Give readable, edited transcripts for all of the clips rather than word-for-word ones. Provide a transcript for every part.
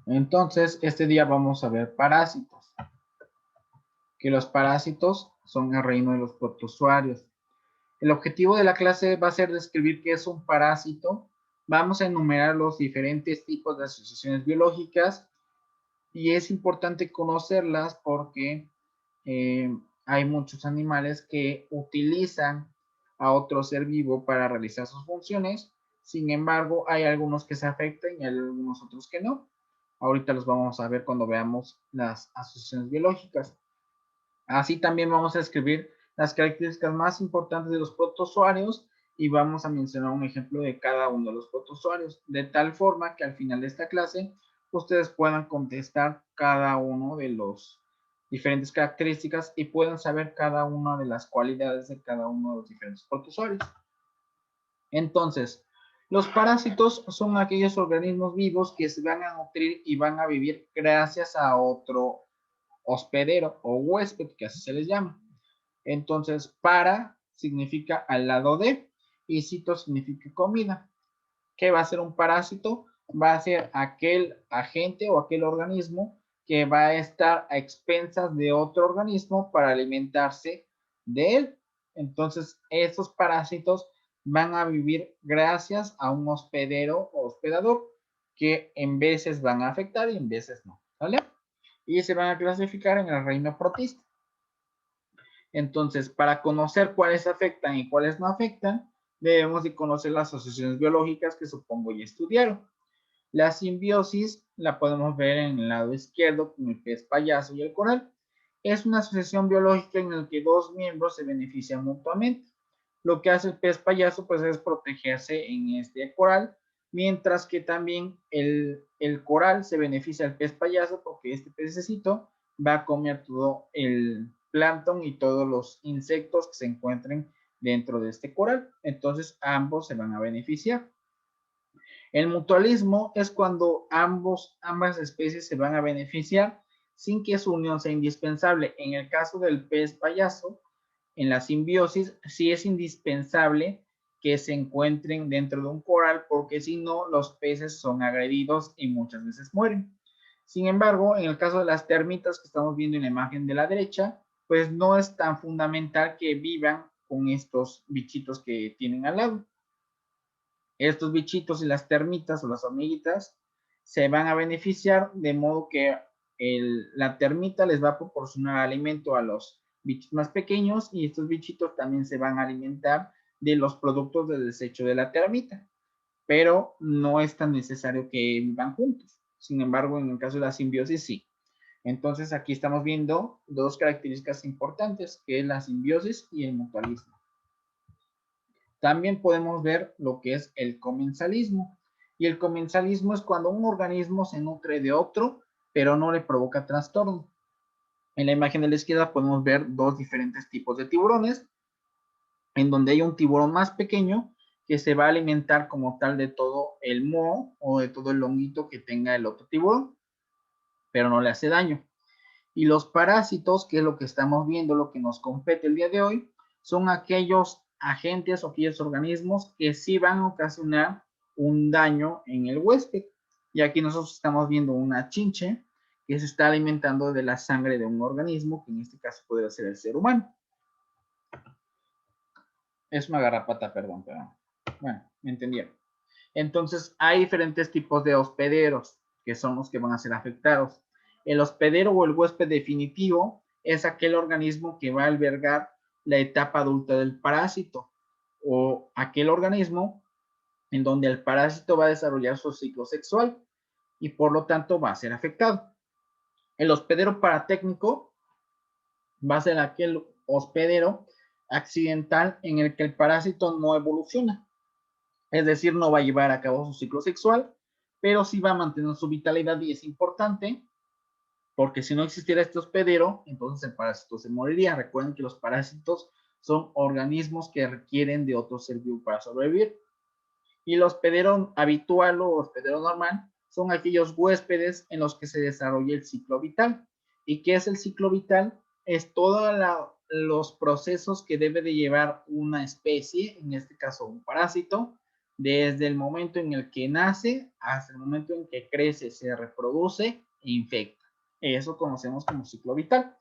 Entonces, este día vamos a ver parásitos, que los parásitos son el reino de los protozoarios. El objetivo de la clase va a ser describir qué es un parásito. Vamos a enumerar los diferentes tipos de asociaciones biológicas y es importante conocerlas porque hay muchos animales que utilizan a otro ser vivo para realizar sus funciones. Sin embargo, hay algunos que se afectan y hay algunos otros que no. Ahorita los vamos a ver cuando veamos las asociaciones biológicas. Así también vamos a escribir las características más importantes de los protozoarios y vamos a mencionar un ejemplo de cada uno de los protozoarios, de tal forma que al final de esta clase ustedes puedan contestar cada uno de los diferentes características y puedan saber cada una de las cualidades de cada uno de los diferentes protozoarios. Entonces, los parásitos son aquellos organismos vivos que se van a nutrir y van a vivir gracias a otro hospedero o huésped, que así se les llama. Entonces, para significa al lado de y cito significa comida. ¿Qué va a ser un parásito? Va a ser aquel agente o aquel organismo que va a estar a expensas de otro organismo para alimentarse de él. Entonces, estos parásitos van a vivir gracias a un hospedero o hospedador que en veces van a afectar y en veces no. ¿Vale? Y se van a clasificar en el reino protista. Entonces, para conocer cuáles afectan y cuáles no afectan, debemos de conocer las asociaciones biológicas que supongo ya estudiaron. La simbiosis la podemos ver en el lado izquierdo con el pez payaso y el coral. Es una asociación biológica en la que dos miembros se benefician mutuamente. Lo que hace el pez payaso pues es protegerse en este coral, mientras que también el coral se beneficia del pez payaso porque este pececito va a comer todo el plancton y todos los insectos que se encuentren dentro de este coral. Entonces ambos se van a beneficiar. El mutualismo es cuando ambas especies se van a beneficiar sin que su unión sea indispensable. En el caso del pez payaso, en la simbiosis, sí es indispensable que se encuentren dentro de un coral porque si no, los peces son agredidos y muchas veces mueren. Sin embargo, en el caso de las termitas que estamos viendo en la imagen de la derecha, pues no es tan fundamental que vivan con estos bichitos que tienen al lado. Estos bichitos y las termitas o las hormiguitas se van a beneficiar de modo que la termita les va a proporcionar alimento a los bichos más pequeños y estos bichitos también se van a alimentar de los productos del desecho de la termita, pero no es tan necesario que vivan juntos. Sin embargo, en el caso de la simbiosis sí. Entonces aquí estamos viendo dos características importantes, que es la simbiosis y el mutualismo. También podemos ver lo que es el comensalismo. Y el comensalismo es cuando un organismo se nutre de otro, pero no le provoca trastorno. En la imagen de la izquierda podemos ver dos diferentes tipos de tiburones, en donde hay un tiburón más pequeño que se va a alimentar como tal de todo el moho o de todo el longuito que tenga el otro tiburón, pero no le hace daño. Y los parásitos, que es lo que estamos viendo, lo que nos compete el día de hoy, son aquellos agentes o aquellos organismos que sí van a ocasionar un daño en el huésped. Y aquí nosotros estamos viendo una chinche que se está alimentando de la sangre de un organismo, que en este caso podría ser el ser humano. Es una garrapata, perdón, pero bueno, me entendieron. Entonces, hay diferentes tipos de hospederos que son los que van a ser afectados. El hospedero o el huésped definitivo es aquel organismo que va a albergar la etapa adulta del parásito o aquel organismo en donde el parásito va a desarrollar su ciclo sexual y por lo tanto va a ser afectado. El hospedero paratécnico va a ser aquel hospedero accidental en el que el parásito no evoluciona. Es decir, no va a llevar a cabo su ciclo sexual, pero sí va a mantener su vitalidad y es importante porque si no existiera este hospedero, entonces el parásito se moriría. Recuerden que los parásitos son organismos que requieren de otro ser vivo para sobrevivir. Y el hospedero habitual o hospedero normal son aquellos huéspedes en los que se desarrolla el ciclo vital. ¿Y qué es el ciclo vital? Es todos los procesos que debe de llevar una especie, en este caso un parásito, desde el momento en el que nace hasta el momento en que crece, se reproduce e infecta. Eso conocemos como ciclo vital.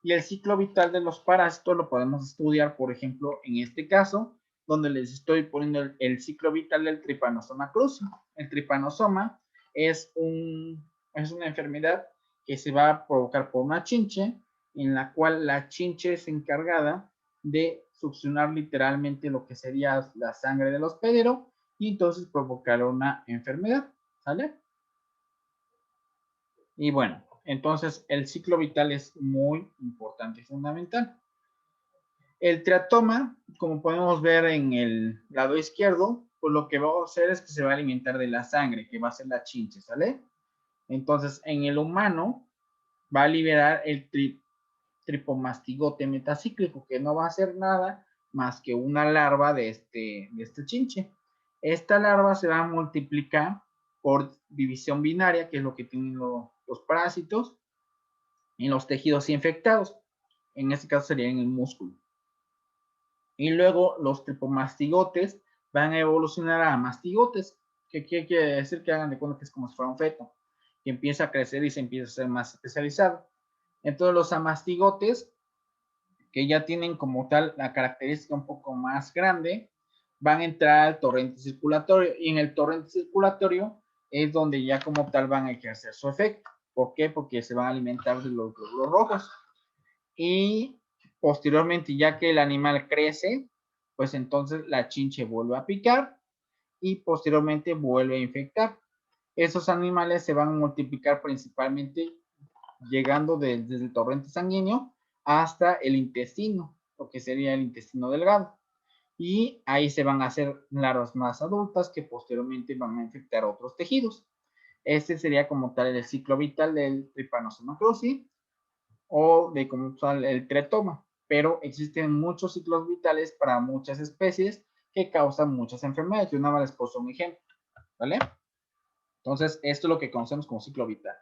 Y el ciclo vital de los parásitos lo podemos estudiar, por ejemplo, en este caso, donde les estoy poniendo el ciclo vital del Trypanosoma cruzi. El Trypanosoma es una enfermedad que se va a provocar por una chinche, en la cual la chinche es encargada de succionar literalmente lo que sería la sangre del hospedero y entonces provocar una enfermedad, ¿sale? Y bueno, entonces el ciclo vital es muy importante y fundamental. El teratoma, como podemos ver en el lado izquierdo, pues lo que va a hacer es que se va a alimentar de la sangre, que va a ser la chinche, ¿sale? Entonces, en el humano va a liberar el tripomastigote metacíclico, que no va a hacer nada más que una larva de este chinche. Esta larva se va a multiplicar por división binaria, que es lo que tienen los parásitos, en los tejidos infectados. En este caso sería en el músculo. Y luego los tripomastigotes van a evolucionar a mastigotes, que quiere decir que hagan de cuenta que es como si fuera un feto, que empieza a crecer y se empieza a ser más especializado. Entonces los amastigotes, que ya tienen como tal la característica un poco más grande, van a entrar al torrente circulatorio, y en el torrente circulatorio es donde ya como tal van a ejercer su efecto. ¿Por qué? Porque se van a alimentar de los glóbulos rojos. Y posteriormente, ya que el animal crece, pues entonces la chinche vuelve a picar y posteriormente vuelve a infectar. Esos animales se van a multiplicar principalmente llegando desde el torrente sanguíneo hasta el intestino, lo que sería el intestino delgado. Y ahí se van a hacer larvas más adultas que posteriormente van a infectar otros tejidos. Este sería como tal el ciclo vital del Trypanosoma cruzi o de como tal el tretoma, pero existen muchos ciclos vitales para muchas especies que causan muchas enfermedades. Yo nada más les puse un ejemplo, ¿vale? Entonces, esto es lo que conocemos como ciclo vital.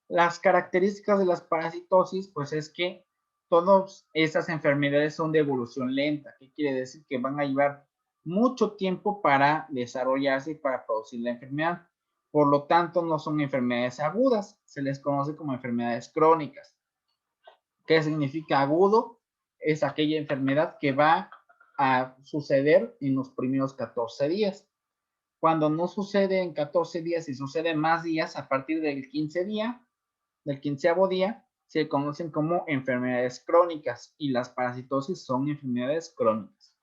Las características de las parasitosis, pues es que todas esas enfermedades son de evolución lenta. ¿Qué quiere decir? Que van a llevar mucho tiempo para desarrollarse y para producir la enfermedad. Por lo tanto, no son enfermedades agudas, se les conoce como enfermedades crónicas. ¿Qué significa agudo? Es aquella enfermedad que va a suceder en los primeros 14 días. Cuando no sucede en 14 días y sucede más días, a partir del 15 día, del 15º día, se conocen como enfermedades crónicas, y las parasitosis son enfermedades crónicas.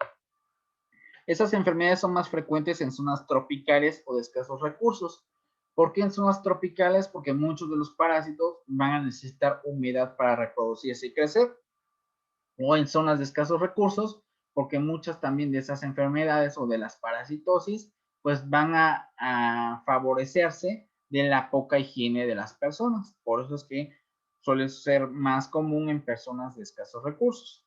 Esas enfermedades son más frecuentes en zonas tropicales o de escasos recursos. ¿Por qué en zonas tropicales? Porque muchos de los parásitos van a necesitar humedad para reproducirse y crecer. O en zonas de escasos recursos, porque muchas también de esas enfermedades o de las parasitosis, pues van a favorecerse de la poca higiene de las personas. Por eso es que suele ser más común en personas de escasos recursos.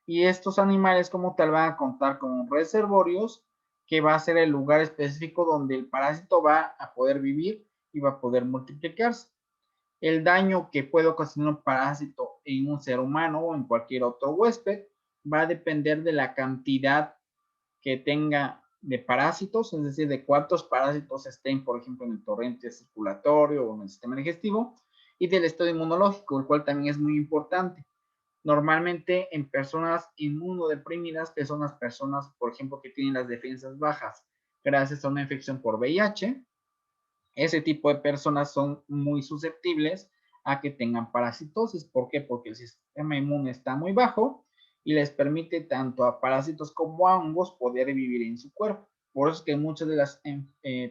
Y estos animales como tal van a contar con reservorios, que va a ser el lugar específico donde el parásito va a poder vivir y va a poder multiplicarse. El daño que puede ocasionar un parásito en un ser humano o en cualquier otro huésped va a depender de la cantidad que tenga de parásitos, es decir, de cuántos parásitos estén, por ejemplo, en el torrente circulatorio o en el sistema digestivo, y del estado inmunológico, el cual también es muy importante. Normalmente en personas inmunodeprimidas, que son las personas, por ejemplo, que tienen las defensas bajas gracias a una infección por VIH, ese tipo de personas son muy susceptibles a que tengan parasitosis. ¿Por qué? Porque el sistema inmune está muy bajo y les permite tanto a parásitos como a hongos poder vivir en su cuerpo. Por eso es que muchas de las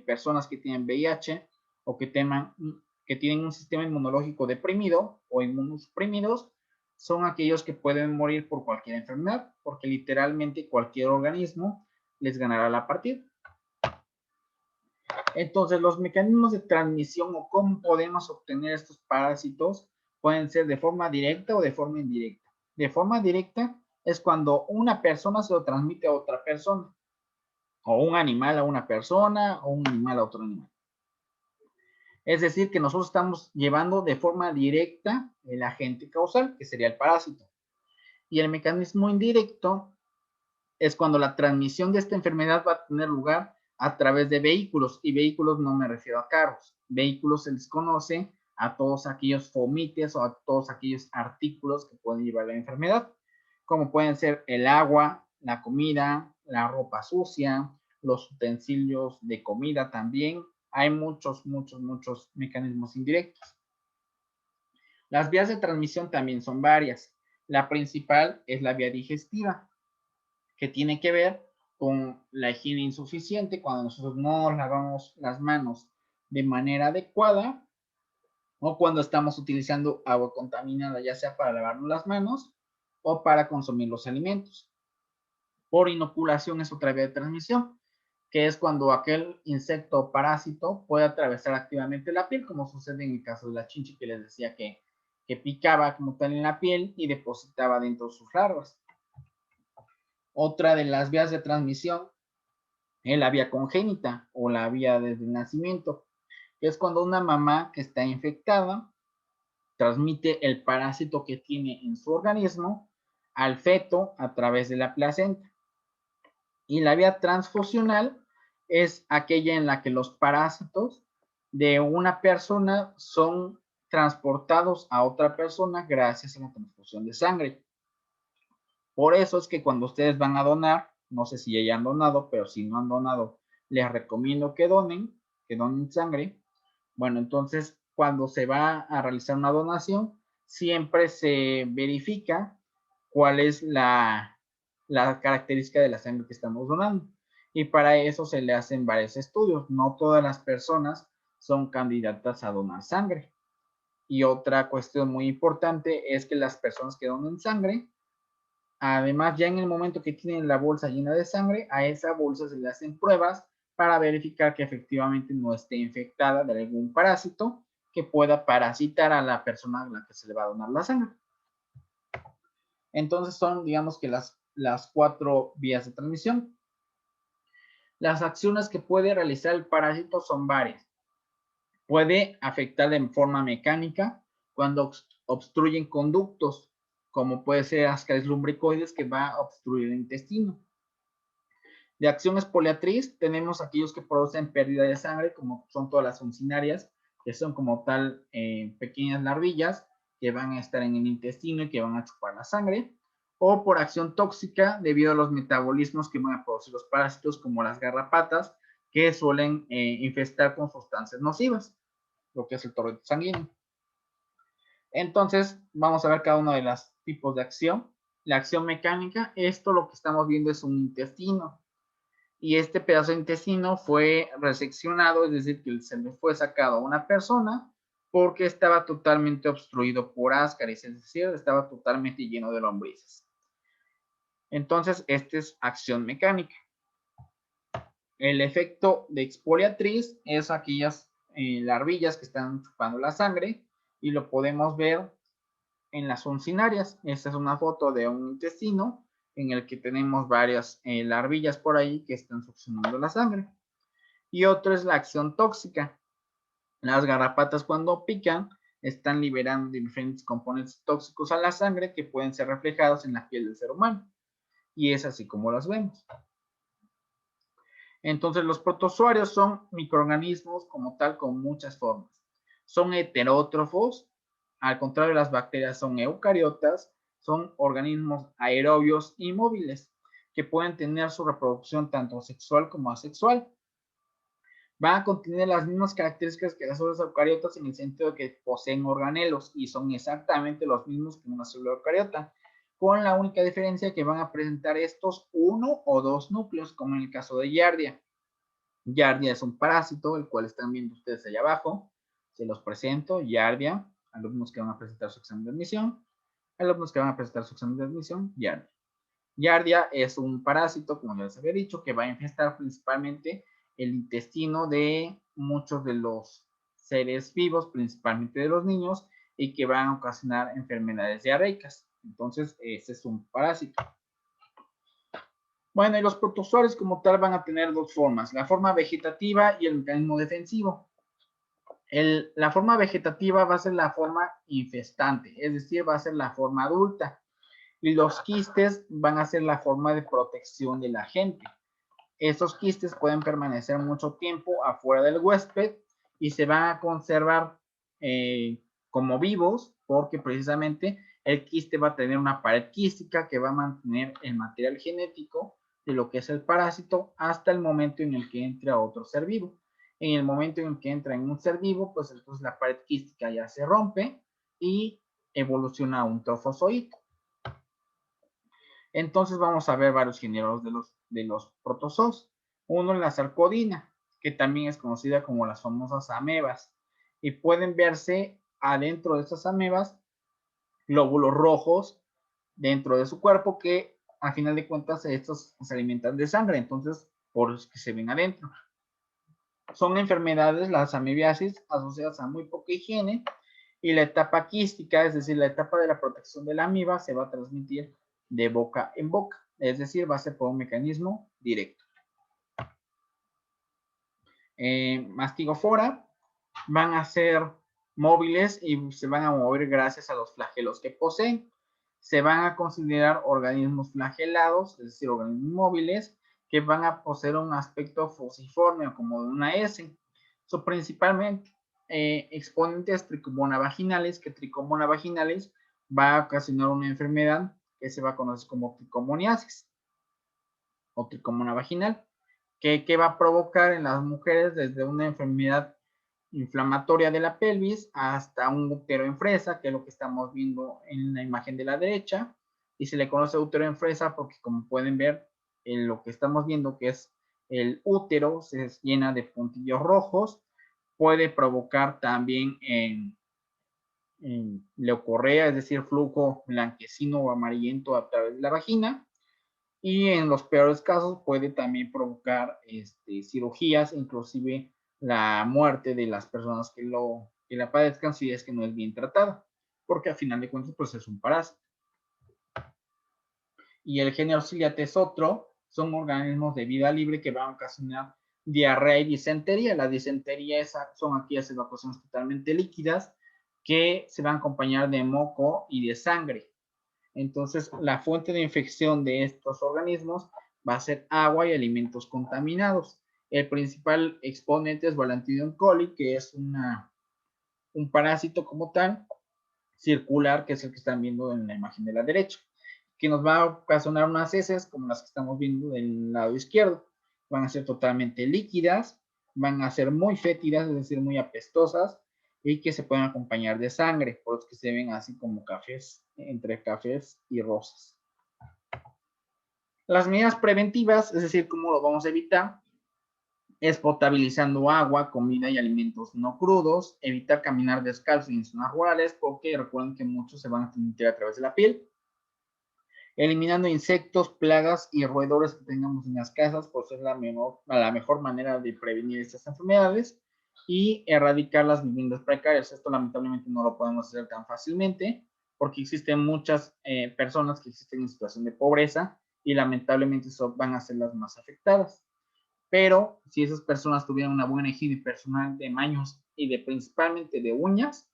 personas que tienen VIH o que tienen un sistema inmunológico deprimido o inmunosuprimidos son aquellos que pueden morir por cualquier enfermedad, porque literalmente cualquier organismo les ganará la partida. Entonces, los mecanismos de transmisión o cómo podemos obtener estos parásitos pueden ser de forma directa o de forma indirecta. De forma directa es cuando una persona se lo transmite a otra persona, o un animal a una persona, o un animal a otro animal. Es decir, que nosotros estamos llevando de forma directa el agente causal, que sería el parásito. Y el mecanismo indirecto es cuando la transmisión de esta enfermedad va a tener lugar a través de vehículos, y vehículos no me refiero a carros. Vehículos se les conoce a todos aquellos fomites o a todos aquellos artículos que pueden llevar la enfermedad, como pueden ser el agua, la comida, la ropa sucia, los utensilios de comida también. Hay muchos mecanismos indirectos. Las vías de transmisión también son varias. La principal es la vía digestiva, que tiene que ver con la higiene insuficiente, cuando nosotros no lavamos las manos de manera adecuada o cuando estamos utilizando agua contaminada, ya sea para lavarnos las manos o para consumir los alimentos. Por inoculación es otra vía de transmisión, que es cuando aquel insecto o parásito puede atravesar activamente la piel, como sucede en el caso de la chinche que les decía que picaba como tal en la piel y depositaba dentro sus larvas. Otra de las vías de transmisión es la vía congénita o la vía desde el nacimiento, que es cuando una mamá que está infectada transmite el parásito que tiene en su organismo al feto a través de la placenta. Y la vía transfusional es aquella en la que los parásitos de una persona son transportados a otra persona gracias a la transfusión de sangre. Por eso es que cuando ustedes van a donar, no sé si ya han donado, pero si no han donado, les recomiendo que donen sangre. Bueno, entonces cuando se va a realizar una donación, siempre se verifica cuál es la característica de la sangre que estamos donando. Y para eso se le hacen varios estudios. No todas las personas son candidatas a donar sangre. Y otra cuestión muy importante es que las personas que donen sangre, además, ya en el momento que tienen la bolsa llena de sangre, a esa bolsa se le hacen pruebas para verificar que efectivamente no esté infectada de algún parásito que pueda parasitar a la persona a la que se le va a donar la sangre. Entonces son, digamos que las 4 vías de transmisión. Las acciones que puede realizar el parásito son varias. Puede afectar de forma mecánica cuando obstruyen conductos, como puede ser Ascaris lumbricoides, que va a obstruir el intestino. De acción exfoliatriz tenemos aquellos que producen pérdida de sangre, como son todas las uncinarias, que son como tal pequeñas larvillas que van a estar en el intestino y que van a chupar la sangre, o por acción tóxica debido a los metabolismos que van a producir los parásitos, como las garrapatas, que suelen infestar con sustancias nocivas, lo que es el torrente sanguíneo. Entonces, vamos a ver cada uno de los tipos de acción. La acción mecánica, esto lo que estamos viendo es un intestino. Y este pedazo de intestino fue reseccionado, es decir, que se le fue sacado a una persona porque estaba totalmente obstruido por Ascaris, es decir, estaba totalmente lleno de lombrices. Entonces, esta es acción mecánica. El efecto de exfoliatriz es aquellas larvillas que están chupando la sangre y lo podemos ver en las uncinarias. Esta es una foto de un intestino en el que tenemos varias larvillas por ahí que están succionando la sangre. Y otro es la acción tóxica. Las garrapatas cuando pican están liberando diferentes componentes tóxicos a la sangre que pueden ser reflejados en la piel del ser humano. Y es así como las vemos. Entonces los protozoarios son microorganismos como tal con muchas formas. Son heterótrofos, al contrario las bacterias son eucariotas, son organismos aerobios y móviles que pueden tener su reproducción tanto sexual como asexual. Van a contener las mismas características que las células eucariotas en el sentido de que poseen organelos y son exactamente los mismos que una célula eucariota, con la única diferencia que van a presentar estos 1 o 2 núcleos, como en el caso de Giardia. Giardia es un parásito, el cual están viendo ustedes allá abajo. Se los presento, Giardia, alumnos que van a presentar su examen de admisión, Giardia. Giardia es un parásito, como ya les había dicho, que va a infestar principalmente el intestino de muchos de los seres vivos, principalmente de los niños, y que van a ocasionar enfermedades diarreicas. Entonces, ese es un parásito. Bueno, y los protozoarios como tal van a tener dos formas, la forma vegetativa y el mecanismo defensivo. La forma vegetativa va a ser la forma infestante, es decir, va a ser la forma adulta. Y los quistes van a ser la forma de protección de la gente. Estos quistes pueden permanecer mucho tiempo afuera del huésped y se van a conservar como vivos porque precisamente el quiste va a tener una pared quística que va a mantener el material genético de lo que es el parásito hasta el momento en el que entre a otro ser vivo. En el momento en el que entra en un ser vivo, pues entonces la pared quística ya se rompe y evoluciona a un trofozoito. Entonces vamos a ver varios géneros de los protozoos. Uno es la sarcodina, que también es conocida como las famosas amebas. Y pueden verse adentro de estas amebas glóbulos rojos dentro de su cuerpo que a final de cuentas estos se alimentan de sangre, entonces por los que se ven adentro. Son enfermedades, las amebiasis, asociadas a muy poca higiene y la etapa quística, es decir, la etapa de la protección de la amiba se va a transmitir de boca en boca, es decir, va a ser por un mecanismo directo. Mastigofora van a ser móviles y se van a mover gracias a los flagelos que poseen. Se van a considerar organismos flagelados, es decir, organismos móviles, que van a poseer un aspecto fusiforme o como de una S. Son principalmente exponentes tricomona vaginales, que tricomona vaginales va a ocasionar una enfermedad que se va a conocer como tricomoniasis o tricomona vaginal, que va a provocar en las mujeres desde una enfermedad inflamatoria de la pelvis hasta un útero en fresa, que es lo que estamos viendo en la imagen de la derecha, y se le conoce útero en fresa porque como pueden ver, lo que estamos viendo que es el útero se llena de puntillos rojos, puede provocar también en leucorrea, es decir, flujo blanquecino o amarillento a través de la vagina, y en los peores casos puede también provocar cirugías, inclusive la muerte de las personas que la padezcan si es que no es bien tratada, porque al final de cuentas pues es un parásito. Y el género Ciliate es otro, son organismos de vida libre que van a ocasionar diarrea y disentería. La disentería son aquellas evacuaciones totalmente líquidas que se van a acompañar de moco y de sangre. Entonces, la fuente de infección de estos organismos va a ser agua y alimentos contaminados. El principal exponente es Balantidium coli, que es un parásito como tal, circular, que es el que están viendo en la imagen de la derecha, que nos va a ocasionar unas heces como las que estamos viendo del lado izquierdo. Van a ser totalmente líquidas, van a ser muy fétidas, es decir, muy apestosas, y que se pueden acompañar de sangre, por los que se ven así como cafés, entre cafés y rosas. Las medidas preventivas, es decir, cómo lo vamos a evitar, es potabilizando agua, comida y alimentos no crudos, evitar caminar descalzo en zonas rurales, porque recuerden que muchos se van a transmitir a través de la piel, eliminando insectos, plagas y roedores que tengamos en las casas, por ser la mejor manera de prevenir estas enfermedades, y erradicar las viviendas precarias. Esto lamentablemente no lo podemos hacer tan fácilmente, porque existen muchas personas que existen en situación de pobreza, y lamentablemente van a ser las más afectadas. Pero si esas personas tuvieran una buena higiene personal de manos y de principalmente de uñas,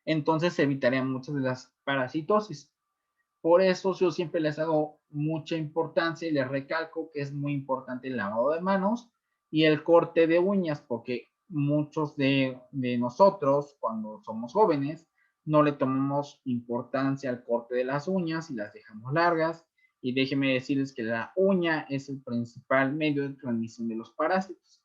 entonces se evitarían muchas de las parasitosis. Por eso yo siempre les hago mucha importancia y les recalco que es muy importante el lavado de manos y el corte de uñas, porque muchos de nosotros cuando somos jóvenes no le tomamos importancia al corte de las uñas y las dejamos largas. Y déjenme decirles que la uña es el principal medio de transmisión de los parásitos.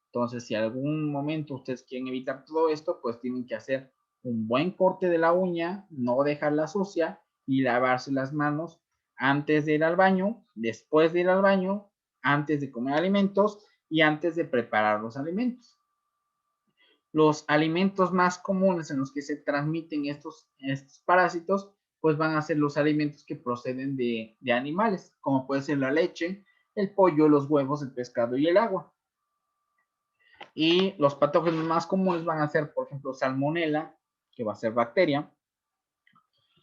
Entonces, si algún momento ustedes quieren evitar todo esto, pues tienen que hacer un buen corte de la uña, no dejarla sucia y lavarse las manos antes de ir al baño, después de ir al baño, antes de comer alimentos y antes de preparar los alimentos. Los alimentos más comunes en los que se transmiten estos parásitos, pues van a ser los alimentos que proceden de animales, como puede ser la leche, el pollo, los huevos, el pescado y el agua. Y los patógenos más comunes van a ser, por ejemplo, salmonella, que va a ser bacteria,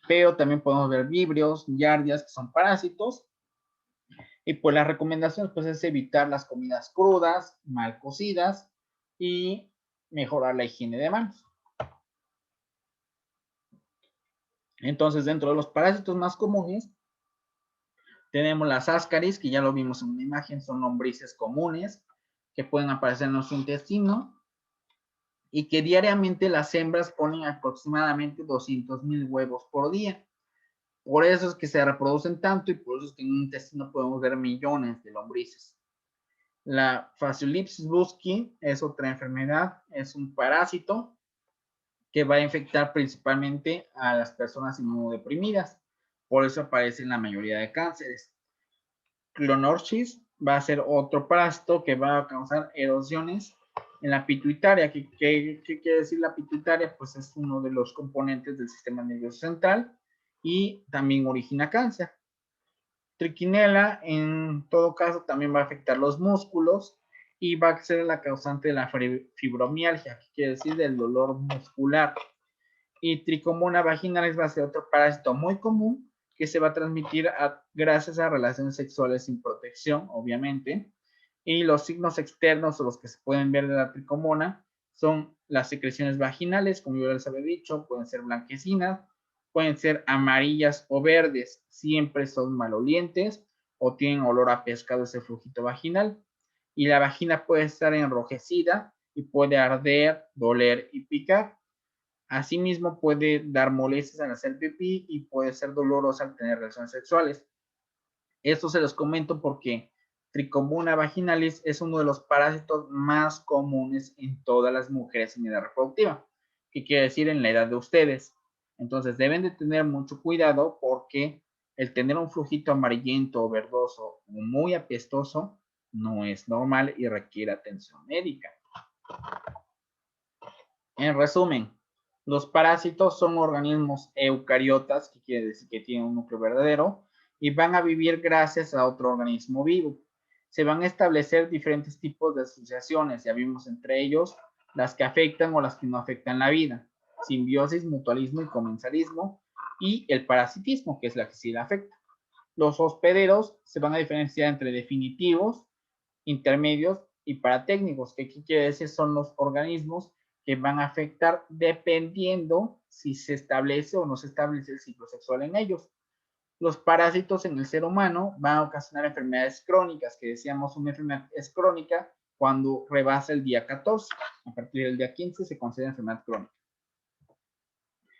pero también podemos ver vibrios, yardias, que son parásitos. Y pues las recomendaciones pues es evitar las comidas crudas, mal cocidas y mejorar la higiene de manos. Entonces, dentro de los parásitos más comunes, Tenemos las ascaris, que ya lo vimos en una imagen, son lombrices comunes que pueden aparecer en nuestro intestino y que diariamente las hembras ponen aproximadamente 200,000 huevos por día. Por eso es que se reproducen tanto y por eso es que en un intestino podemos ver millones de lombrices. La Phaseolipsis buschi es otra enfermedad, es un parásito que va a infectar principalmente a las personas inmunodeprimidas. Por eso aparece en la mayoría de cánceres. Clonorchis va a ser otro parásito que va a causar erosiones en la pituitaria. ¿Qué quiere decir la pituitaria? Pues es uno de los componentes del sistema nervioso central y también origina cáncer. Trichinella, en todo caso, también va a afectar los músculos y va a ser la causante de la fibromialgia, que quiere decir del dolor muscular. Y Trichomona vaginalis va a ser otro parásito muy común que se va a transmitir gracias a relaciones sexuales sin protección, obviamente. Y los signos externos o los que se pueden ver de la tricomona son las secreciones vaginales, como yo les había dicho, pueden ser blanquecinas, pueden ser amarillas o verdes, siempre son malolientes o tienen olor a pescado ese flujito vaginal. Y la vagina puede estar enrojecida y puede arder, doler y picar. Asimismo, puede dar molestias al hacer pipí y puede ser dolorosa al tener relaciones sexuales. Esto se los comento porque Trichomona vaginalis es uno de los parásitos más comunes en todas las mujeres en edad reproductiva, que quiere decir en la edad de ustedes. Entonces deben de tener mucho cuidado porque el tener un flujito amarillento o verdoso o muy apestoso no es normal y requiere atención médica. En resumen, los parásitos son organismos eucariotas, que quiere decir que tienen un núcleo verdadero, y van a vivir gracias a otro organismo vivo. Se van a establecer diferentes tipos de asociaciones, ya vimos entre ellos las que afectan o las que no afectan la vida, simbiosis, mutualismo y comensalismo, y el parasitismo, que es la que sí la afecta. Los hospederos se van a diferenciar entre definitivos, intermedios y paratécnicos, que aquí quiere decir son los organismos que van a afectar dependiendo si se establece o no se establece el ciclo sexual en ellos. Los parásitos en el ser humano van a ocasionar enfermedades crónicas, que decíamos una enfermedad es crónica cuando rebasa el día 14. A partir del día 15 se considera enfermedad crónica.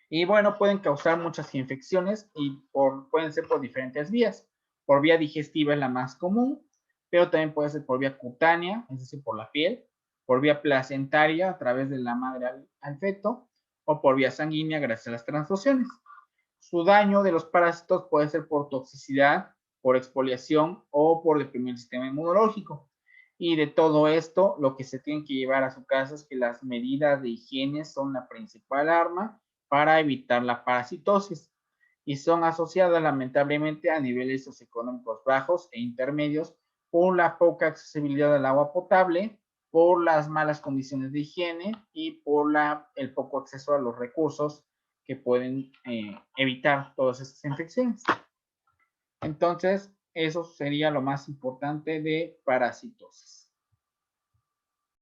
Y bueno, pueden causar muchas infecciones y pueden ser por diferentes vías. Por vía digestiva es la más común, pero también puede ser por vía cutánea, es decir, por la piel, por vía placentaria a través de la madre al feto, o por vía sanguínea gracias a las transfusiones. Su daño de los parásitos puede ser por toxicidad, por exfoliación o por deprimir el sistema inmunológico. Y de todo esto, lo que se tiene que llevar a su casa es que las medidas de higiene son la principal arma para evitar la parasitosis y son asociadas lamentablemente a niveles socioeconómicos bajos e intermedios por la poca accesibilidad al agua potable, por las malas condiciones de higiene y por el poco acceso a los recursos que pueden evitar todas estas infecciones. Entonces, eso sería lo más importante de parasitosis.